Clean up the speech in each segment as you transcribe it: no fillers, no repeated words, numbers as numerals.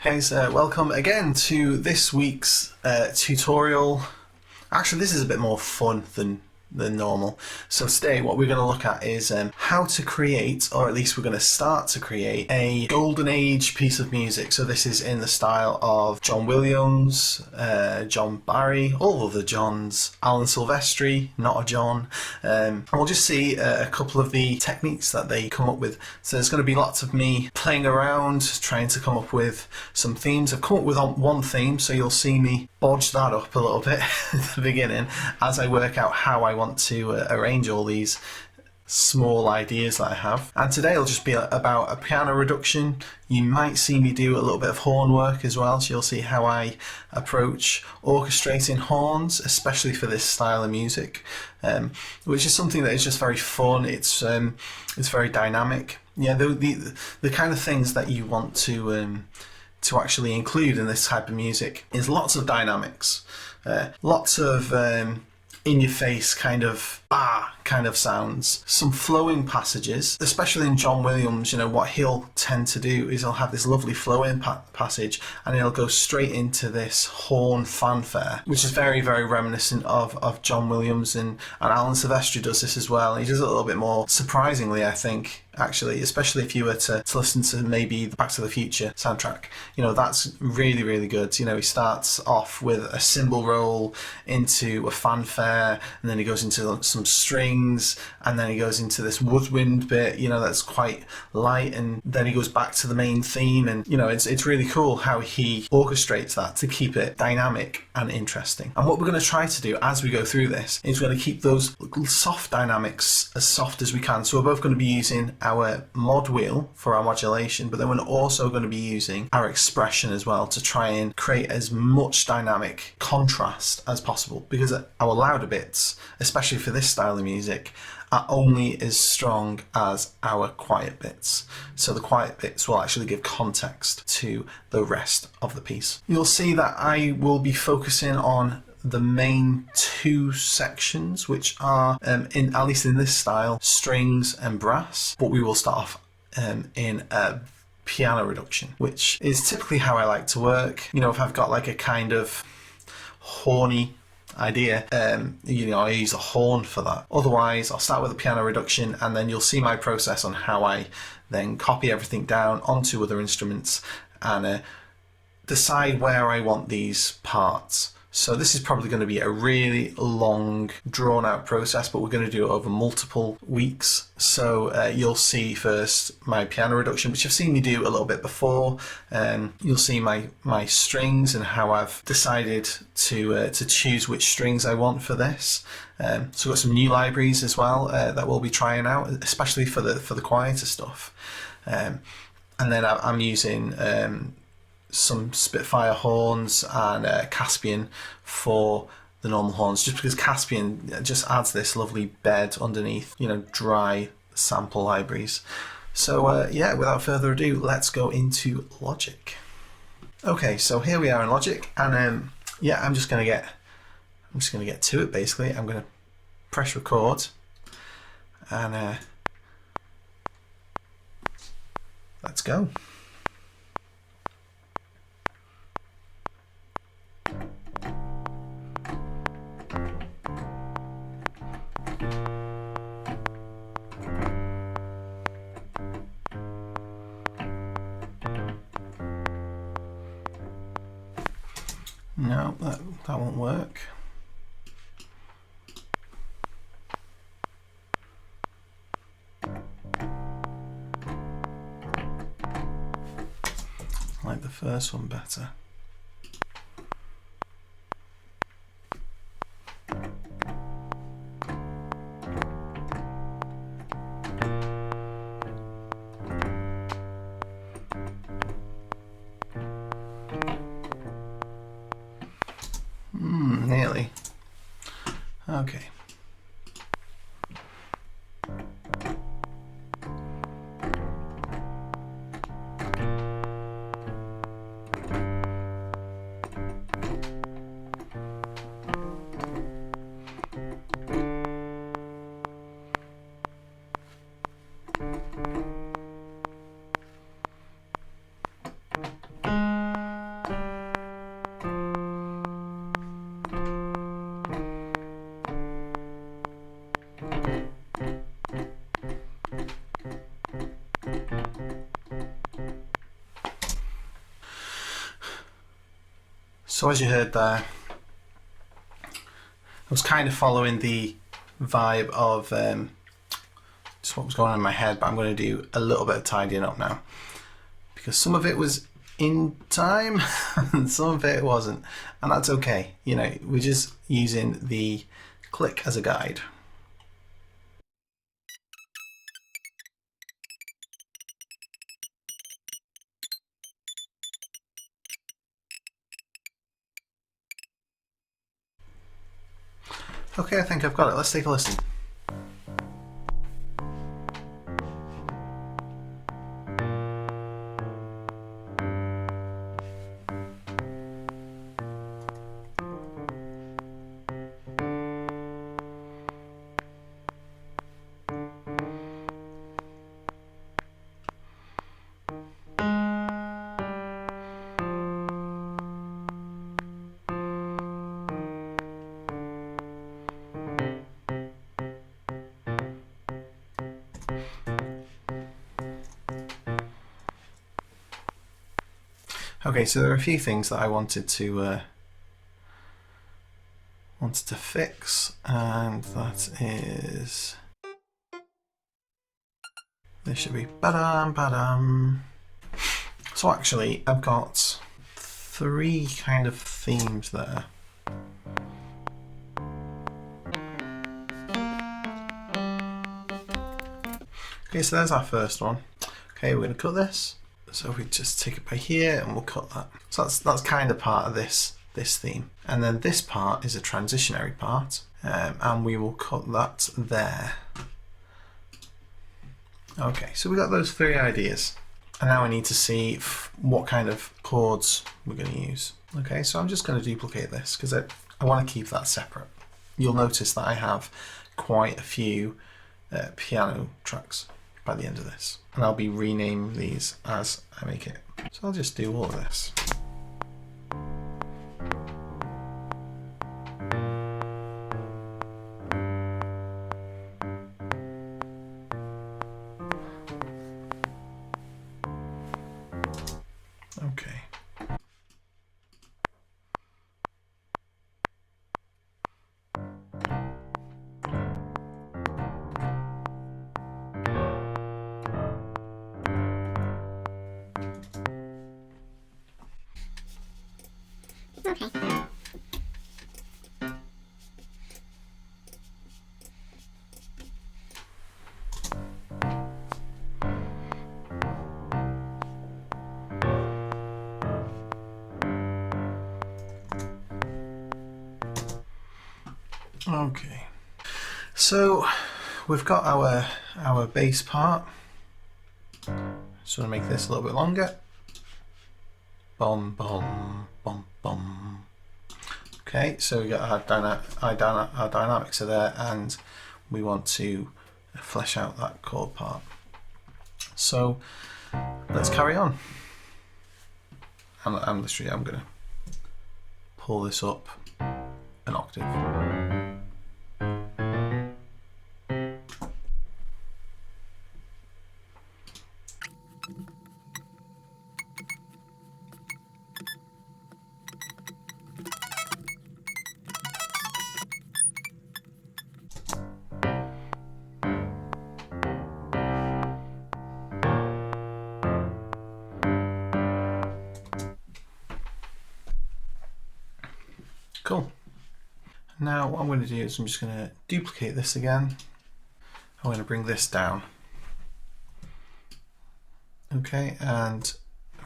Guys, welcome again to this week's tutorial. Actually, this is a bit more fun than normal. So today what we're going to look at is how to create, or at least we're going to start to create, a golden age piece of music. So this is in the style of John Wlliams, John Barry, all of the Johns, Alan Silvestri, not a John. And we'll just see a couple of the techniques that they come up with. So there's going to be lots of me playing around, trying to come up with some themes. I've come up with one theme, so you'll see me bodge that up a little bit at the beginning as I work out how I want to arrange all these small ideas that I have. And today will just be about a piano reduction. You might see me do a little bit of horn work as well, so you'll see how I approach orchestrating horns, especially for this style of music, which is something that is just very fun. It's very dynamic. Yeah, the kind of things that you want to actually include in this type of music is lots of dynamics, lots of in-your-face kind of sounds, some flowing passages, especially in John Wlliams. You know, what he'll tend to do is he'll have this lovely flowing passage and he'll go straight into this horn fanfare, which is very, very reminiscent of John Wlliams, and Alan Silvestri does this as well. He does it a little bit more surprisingly, I think, actually, especially if you were to listen to maybe the Back to the Future soundtrack. You know, that's really, really good. You know, he starts off with a cymbal roll into a fanfare, and then he goes into some strings, and then he goes into this woodwind bit, you know, that's quite light, and then he goes back to the main theme. And you know, it's really cool how he orchestrates that to keep it dynamic and interesting. And what we're going to try to do as we go through this is we're going to keep those soft dynamics as soft as we can. So we're both going to be using our mod wheel for our modulation, but then we're also going to be using our expression as well to try and create as much dynamic contrast as possible, because our louder bits, especially for this style of music, are only as strong as our quiet bits. So the quiet bits will actually give context to the rest of the piece. You'll see that I will be focusing on the main two sections, which are, in at least in this style, strings and brass. But we will start off in a piano reduction, which is typically how I like to work. You know, if I've got like a kind of horny idea, you know, I use a horn for that. Otherwise, I'll start with a piano reduction, and then you'll see my process on how I then copy everything down onto other instruments and decide where I want these parts. So this is probably going to be a really long, drawn-out process, but we're going to do it over multiple weeks. So you'll see first my piano reduction, which you've seen me do a little bit before. You'll see my strings and how I've decided to choose which strings I want for this. So we've got some new libraries as well that we'll be trying out, especially for the quieter stuff. And then I'm using some Spitfire horns and Caspian for the normal horns, just because Caspian just adds this lovely bed underneath, you know, dry sample libraries. So yeah, without further ado, let's go into Logic. Okay, so here we are in Logic, and yeah, I'm just gonna get to it. Basically, I'm gonna press record, and let's go. No, that won't work. I like the first one better. Nearly. Okay. So as you heard there, I was kind of following the vibe of just what was going on in my head, but I'm going to do a little bit of tidying up now, because some of it was in time and some of it wasn't, and that's okay. You know, we're just using the click as a guide. Okay, I think I've got it. Let's take a listen. Okay, so there are a few things that I wanted to fix, and that is, this should be ba-dum ba-dum. So actually, I've got 3 kind of themes there. Okay, so there's our first one. Okay, we're going to cut this. So we just take it by here and we'll cut that. So that's kind of part of this theme. And then this part is a transitionary part, and we will cut that there. Okay, so we got those 3 ideas. And now I need to see what kind of chords we're going to use. Okay, so I'm just going to duplicate this because I want to keep that separate. You'll notice that I have quite a few piano tracks by the end of this, and I'll be renaming these as I make it. So I'll just do all of this. Okay. Okay, so we've got our bass part. Just want to make this a little bit longer. Bum bum bum bum. Okay, so we got our dynamics are there, and we want to flesh out that chord part. So let's carry on. I'm literally I'm gonna pull this up an octave. Cool. Now what I'm going to do is I'm just going to duplicate this again. I'm going to bring this down. Okay, and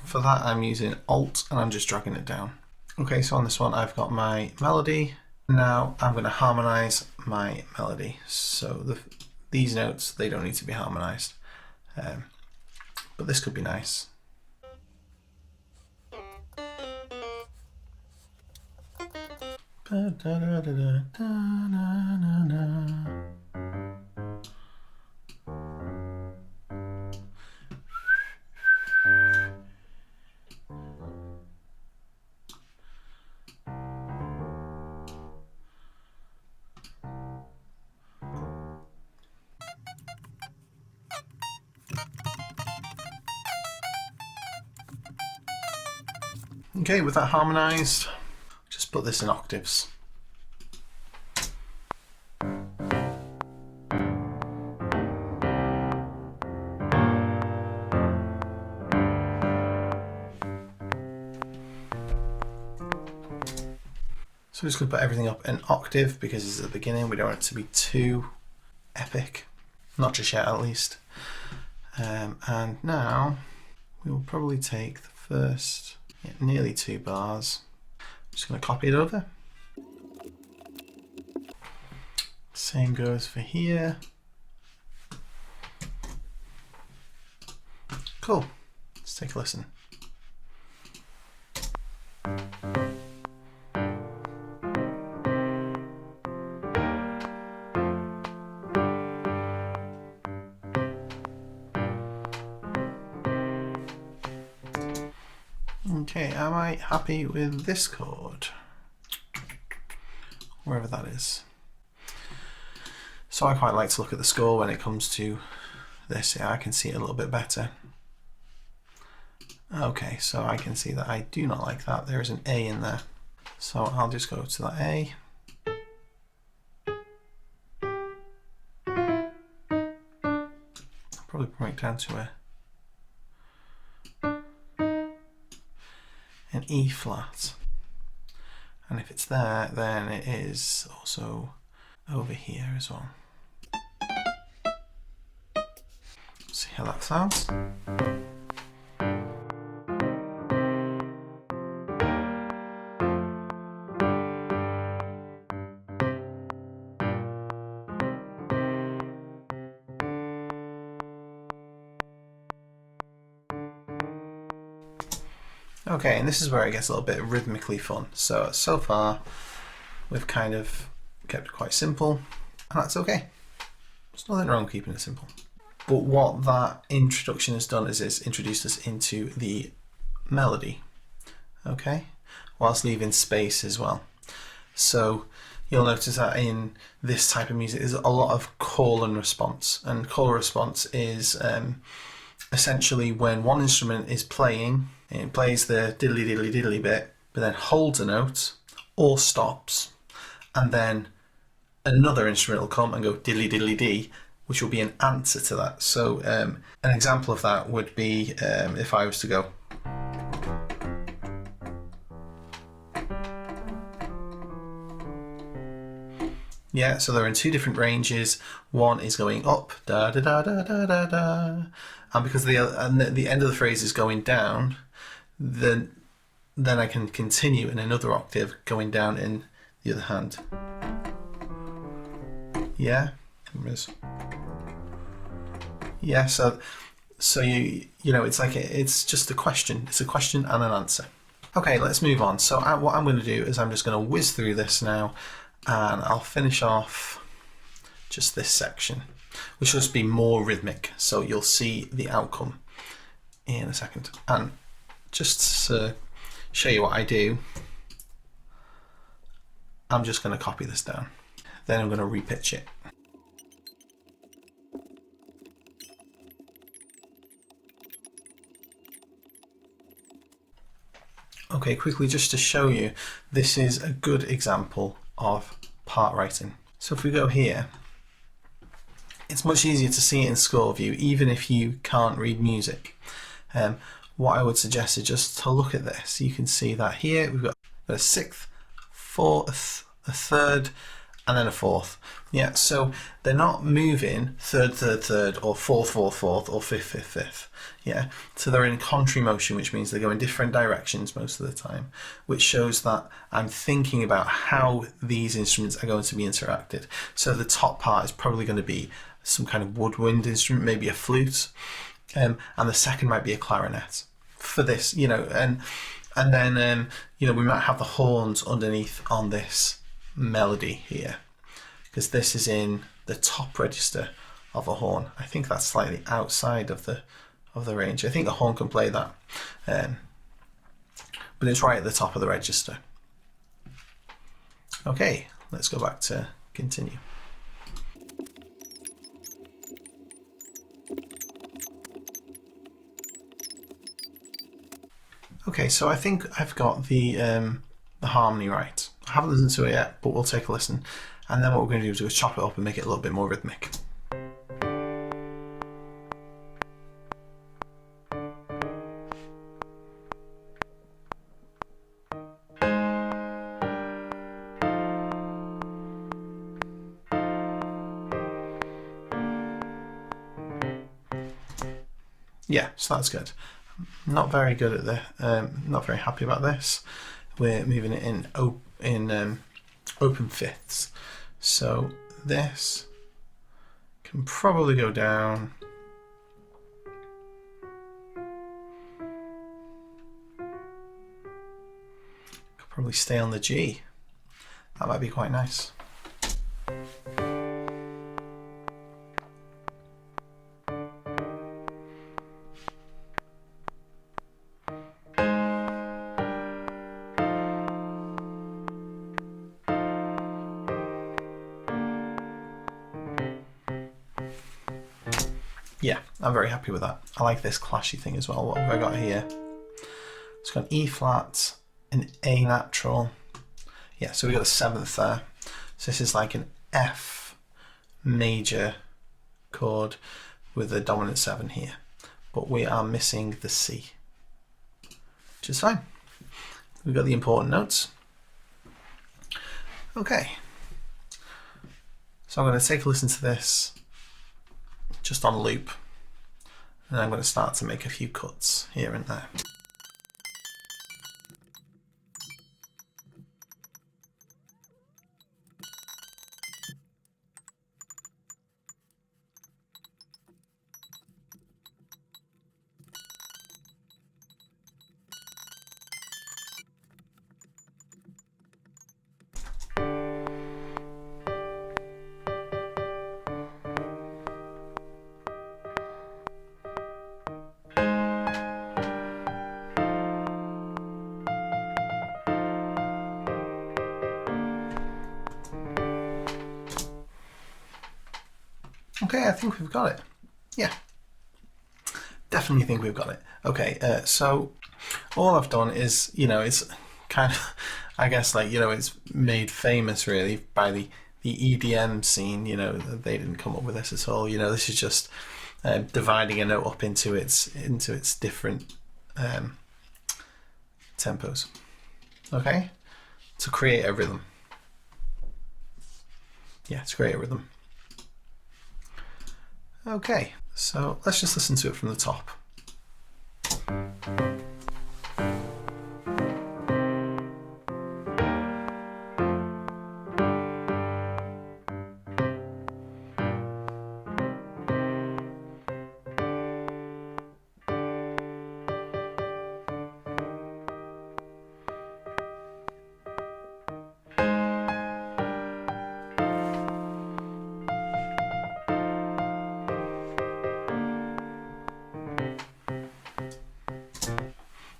for that I'm using Alt and I'm just dragging it down. Okay, so on this one I've got my melody. Now I'm going to harmonize my melody. So these notes, they don't need to be harmonized, but this could be nice. Okay, with that harmonized, put this in octaves. So we're just going to put everything up in octave because it's at the beginning. We don't want it to be too epic. Not just yet, at least. And now we will probably take the first nearly 2 bars. I'm just going to copy it over. Same goes for here. Cool. Let's take a listen. Okay, am I happy with this chord? Wherever that is. So I quite like to look at the score when it comes to this. Yeah, I can see it a little bit better. Okay, so I can see that I do not like that. There is an A in there. So I'll just go to that A. I'll probably bring it down to an E flat. And if it's there, then it is also over here as well. See how that sounds. Okay, and this is where it gets a little bit rhythmically fun. So far, we've kind of kept it quite simple, and that's okay. There's nothing wrong with keeping it simple. But what that introduction has done is it's introduced us into the melody, okay, whilst leaving space as well. So you'll notice that in this type of music, there's a lot of call and response, and call and response is essentially when one instrument is playing, it plays the diddly diddly diddly bit, but then holds a note or stops, and then another instrument will come and go diddly diddly dee, which will be an answer to that. So an example of that would be if I was to go. Yeah, so they're in 2 different ranges. One is going up, da da da da da da da, and because the end of the phrase is going down, then I can continue in another octave going down in the other hand. Yeah, yeah. So you know it's like it's just a question. It's a question and an answer. Okay, let's move on. So what I'm going to do is I'm just going to whiz through this now, and I'll finish off just this section, which will just be more rhythmic. So you'll see the outcome in a second. And just to show you what I do, I'm just going to copy this down. Then I'm going to repitch it. Okay, quickly just to show you, this is a good example of part writing. So if we go here, it's much easier to see it in score view, even if you can't read music. What I would suggest is just to look at this. You can see that here we've got a 6th, 4th, a 3rd, and then a 4th. Yeah, so they're not moving 3rd, 3rd, 3rd, or 4th, 4th, 4th, or 5th, 5th, 5th. Yeah, so they're in contrary motion, which means they go in different directions most of the time, which shows that I'm thinking about how these instruments are going to be interacted. So the top part is probably going to be some kind of woodwind instrument, maybe a flute, and the second might be a clarinet for this, you know, and then you know, we might have the horns underneath on this melody here, because this is in the top register of a horn. I think that's slightly outside of the range. I think a horn can play that, but it's right at the top of the register. Okay, let's go back to continue. Okay, so I think I've got the the harmony right. I haven't listened to it yet, but we'll take a listen. And then what we're going to do is we'll chop it up and make it a little bit more rhythmic. Yeah, so that's good. Not very good at the, not very happy about this. We're moving it in open fifths. So this can probably go down. Could probably stay on the G. That might be quite nice. Yeah, I'm very happy with that. I like this clashy thing as well. What have I got here? It's got an E flat, an A natural. Yeah, so we got a 7th there. So this is like an F major chord with a dominant 7 here. But we are missing the C, which is fine. We've got the important notes. Okay. So I'm going to take a listen to this just on loop, and I'm going to start to make a few cuts here and there. Okay, I think we've got it. Yeah, definitely think we've got it. Okay, so all I've done is, it's kind of, I guess, like, it's made famous really by the EDM scene. They didn't come up with this at all. This is just dividing a note up into its different tempos. Okay, to create a rhythm. Yeah, to create a rhythm. Okay, so let's just listen to it from the top.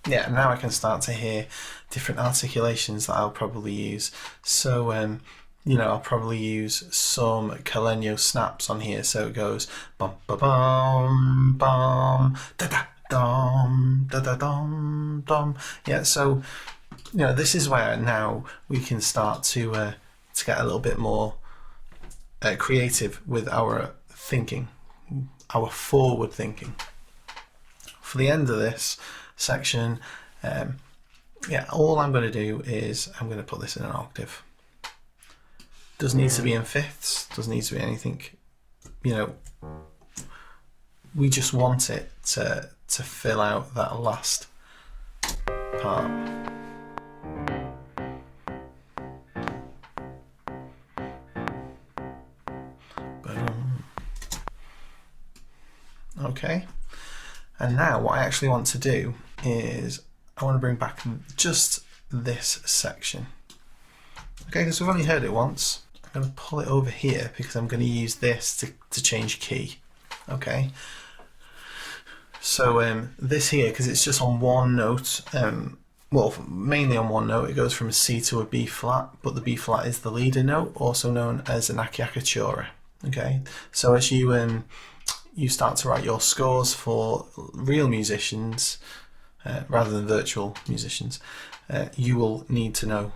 Yeah, now I can start to hear different articulations that I'll probably use. So, I'll probably use some Caleno snaps on here. So it goes bum ba bum bum da da dum da da dum dum. Yeah, so this is where now we can start to get a little bit more creative with our thinking, our forward thinking. For the end of this section, all I'm going to do is I'm going to put this in an octave. Doesn't need to be in fifths, doesn't need to be anything, we just want it to fill out that last part. Okay, and now what I actually want to do is I want to bring back just this section. Okay, because we've only heard it once. I'm going to pull it over here because I'm going to use this to change key. Okay, so this here, because it's just on one note, well, mainly on one note, it goes from a C to a B flat, but the B flat is the leader note, also known as an acciaccatura. Okay, so as you start to write your scores for real musicians, rather than virtual musicians, you will need to know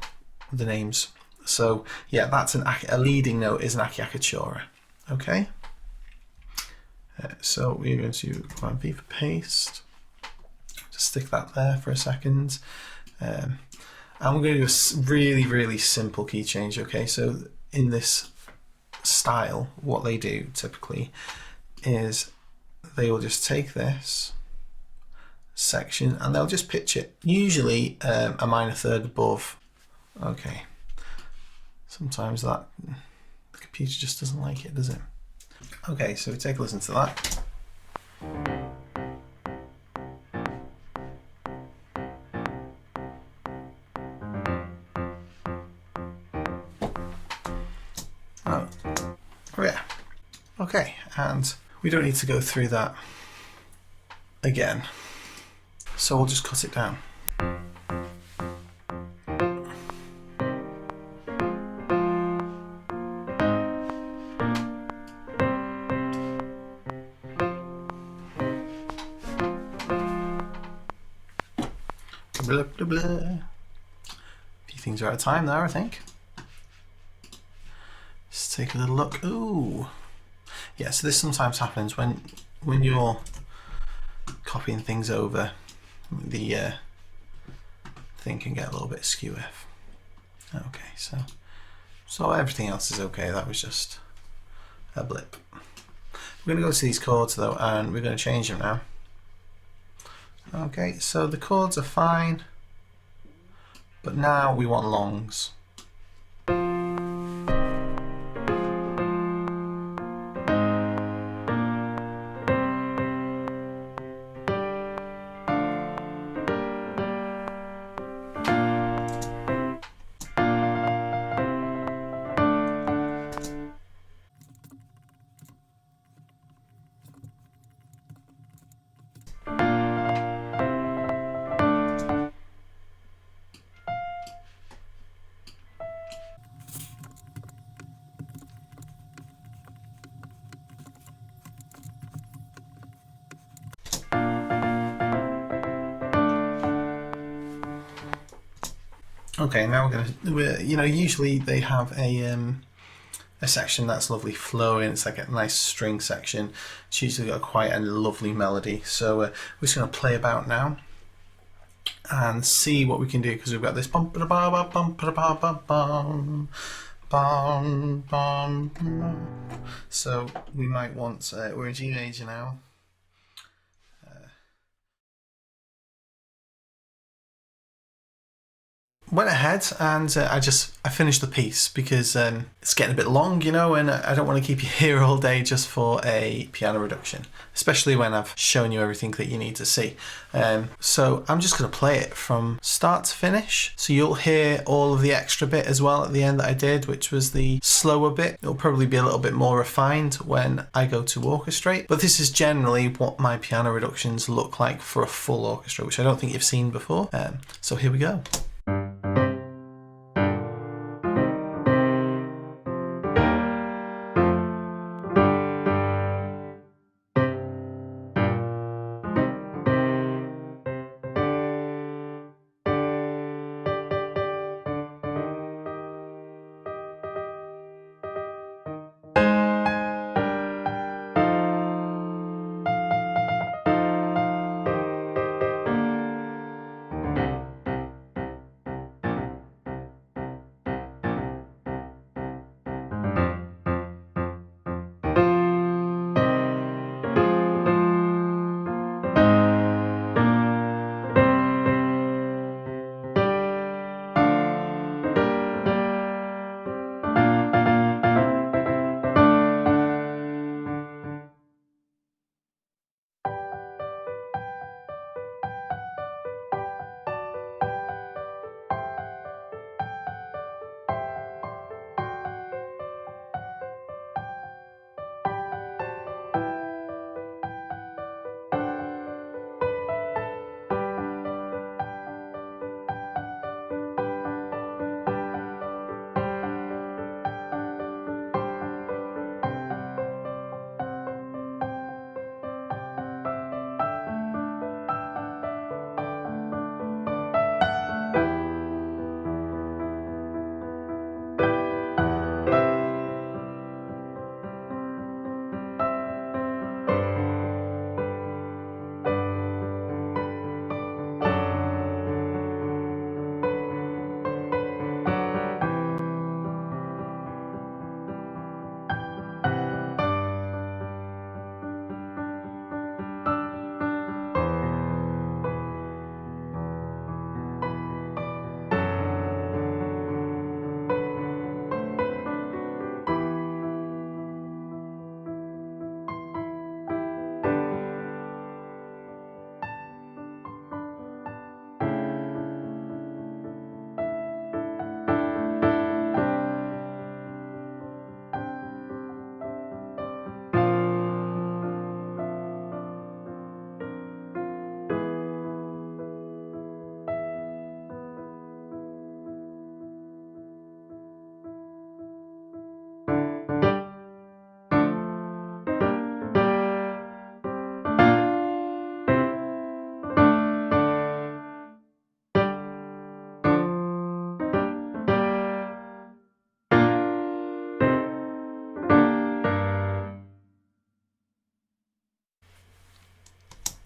the names. So yeah, that's a leading note is an akiakachora. Okay. So we're going to Command V for paste. Just stick that there for a second. And we're going to do a really, really simple key change. Okay, so in this style, what they do typically is they will just take this section and they'll just pitch it, usually a minor third above. Okay, sometimes the computer just doesn't like it, does it? Okay, so we take a listen to that. Oh yeah, okay, and we don't need to go through that again, so we'll just cut it down. Blah, blah, blah. A few things are out of time there, I think. Let's take a little look. Ooh, yeah. So this sometimes happens when you're copying things over. The thing can get a little bit skew-if. Okay, so everything else is okay. That was just a blip. We're going to go to these chords though, and we're going to change them now. Okay, so the chords are fine, but now we want longs. Okay, now usually they have a section that's lovely flowing. It's like a nice string section. It's usually got quite a lovely melody. So we're just going to play about now and see what we can do, because we've got this bum ba ba ba bum ba ba ba bum bum bum. So we might want we're in G major now. Went ahead and I finished the piece because it's getting a bit long, and I don't want to keep you here all day just for a piano reduction, especially when I've shown you everything that you need to see. So I'm just going to play it from start to finish. So you'll hear all of the extra bit as well at the end that I did, which was the slower bit. It'll probably be a little bit more refined when I go to orchestrate, but this is generally what my piano reductions look like for a full orchestra, which I don't think you've seen before. So here we go.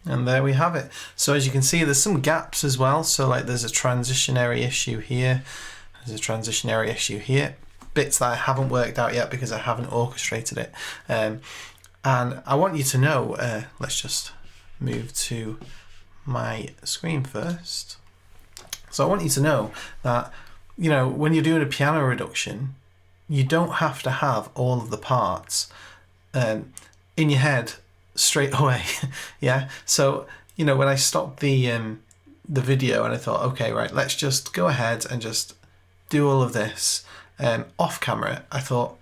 And there we have it. So as you can see, there's some gaps as well. So like there's a transitionary issue here. There's a transitionary issue here. Bits that I haven't worked out yet because I haven't orchestrated it. And I want you to know, let's just move to my screen first. So I want you to know that, you know, when you're doing a piano reduction, you don't have to have all of the parts in your head straight away. Yeah. So, you know, when I stopped the video and I thought, okay, right, let's just go ahead and just do all of this off camera, I thought,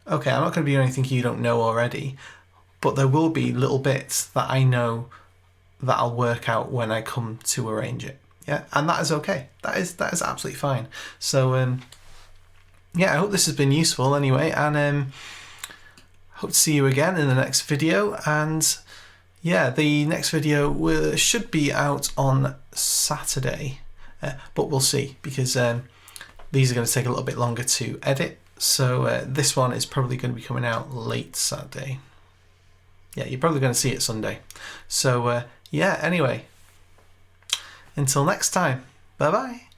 okay, I'm not going to do anything you don't know already, but there will be little bits that I know that I'll work out when I come to arrange it. Yeah, and that is okay. That is absolutely fine. So yeah, I hope this has been useful anyway, and hope to see you again in the next video. And yeah, the next video should be out on Saturday, but we'll see, because these are going to take a little bit longer to edit. So this one is probably going to be coming out late Saturday. Yeah, you're probably going to see it Sunday. So yeah, anyway, until next time, bye bye.